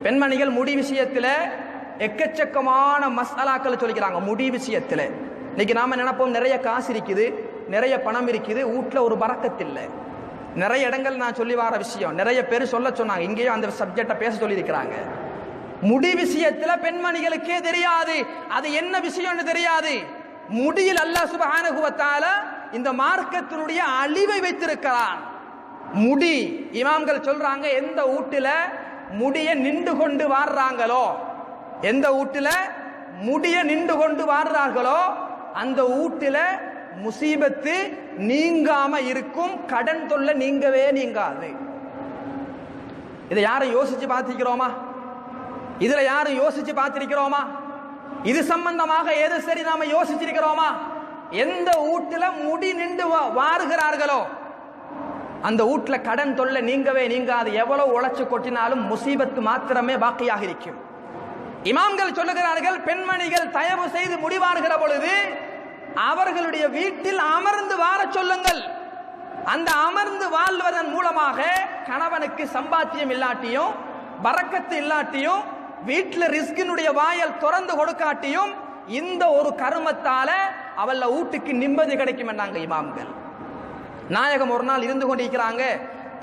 பெண்மணிகள் முடி விஷயத்தில் எக்கச்சக்கமான மசாலாக்கள் சொல்லிக்கிறாங்க. முடி விஷயத்தில் இன்னைக்கு நாம நினைப்போம் நிறைய காசு இருக்குது, நிறைய பணம் இருக்குது, வீட்டில் ஒரு பறக்கத்தில்லை. நிறைய இடங்கள் நான் சொல்லி வர விஷயம் நிறைய பேர் சொல்ல சொன்னாங்க, இங்கேயும் அந்த சப்ஜெக்டை பேச சொல்லி இருக்கிறாங்க. முடி விஷயத்தில் பெண்மணிகளுக்கே தெரியாது அது என்ன விஷயம்னு தெரியாது. முடியில் அல்லாஹ் சுப்ஹானஹு வ தஆலா இந்த மார்க்கத்தினுடைய அழிவை வைத்திருக்கிறான். முடி இமாம்கள் சொல்றாங்க, எந்த வீட்டுல முடிய நின்று கொண்டு வாடுறாங்களோ, எந்த வீட்டுல முடிய நின்று கொண்டு வாடுறார்களோ அந்த வீட்டுல முசீபத்து நீங்காம இருக்கும், கடன் தொல்லை நீங்கவே நீங்காது. இதை யாரும் யோசிச்சு பார்த்திருக்கிறோமா? இதுல யாரும் யோசிச்சு பார்த்திருக்கிறோமா? இது சம்பந்தமாக எது சரி நாம யோசிச்சிருக்கிறோமா? எந்த வீட்டுல முடி நின்று வாருகிறார்களோ அந்த வீட்டுல கடன் தொல்லை நீங்கவே நீங்காது. எவ்வளவு உழைச்சு கொட்டினாலும் முசீபத்து மாத்திரமே பாக்கியாக இருக்கும். இமாம்கள் சொல்லுகிறார்கள், பெண்மணிகள் தயவு செய்து முடிவாருகிற பொழுது அவர்களுடைய வீட்டில் அமர்ந்து வாழ சொல்லுங்கள். அந்த அமர்ந்து வாழ்வதன் மூலமாக கணவனுக்கு சம்பாத்தியம் இல்லாட்டியும் பரக்கத்து இல்லாட்டியும் வீட்டில் ரிஸ்கினுடைய வாயல் திறந்து கொடுக்காட்டியும் இந்த ஒரு கருமத்தால அவள வீட்டுக்கு நிம்மதி கிடைக்கும் என்றாங்க இமாம்கள். நாயகம் ஒரு நாள் இருந்து கொண்டிருக்கிறாங்க,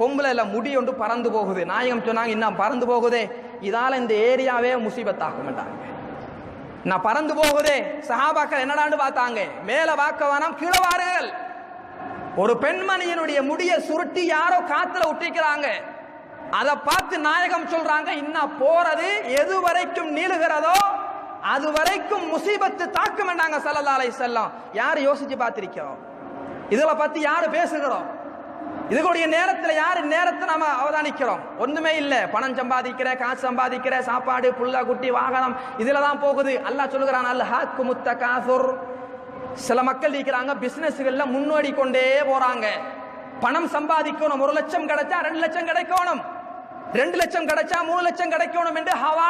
பொம்பளை எல்லாம் முடி ஒன்று பறந்து போகுது. நாயகம் சொன்னாங்க, இன்னும் பறந்து போகுதே, இதால இந்த ஏரியாவே முசீபத்தாகும் என்றாங்க. நான் பறந்து போகுதே. சஹாபாக்கள் என்னடான்னு பார்த்தாங்க, மேல வாக்க வேணாம் கீழே வாருங்கள். ஒரு பெண்மணியினுடைய முடிய சுருட்டி யாரோ காத்துல விட்டிருக்கிறாங்க. அதை பார்த்து நாயகம் சொல்றாங்க, இன்னும் போறது எது வரைக்கும் நீளுகிறதோ அது வரைக்கும் முசீபத்து தாக்கும் என்றாங்க ஸல்லல்லாஹு அலைஹி வஸல்லம். யார் யோசிச்சு பார்த்திருக்கிறோம்? இதுல பத்தி யாரு பேசுகிறோம்? இதுடைய நேரத்தில் யாரு நேரத்தை நாம அவதானிக்கிறோம்? ஒண்ணுமே இல்லை. பணம் சம்பாதிக்கிற, காசு சம்பாதிக்கிற, சாப்பாடு, புள்ள குட்டி, வாகனம், இதுல தான் போகுது. அல்லாஹ் சொல்லுகிறான், அல்ஹாக்குமுத் தகாசுர். சில மக்கள் இருக்கிறாங்க பிசினஸ்கள்ல முன்னோடி கொண்டே போறாங்க. பணம் சம்பாதிக்கணும், 1 லட்சம் கிடைச்சா 2 லட்சம் கிடைக்கணும், 2 லட்சம் கிடைச்சா 3 லட்சம் கிடைக்கணும் என்று ஹவா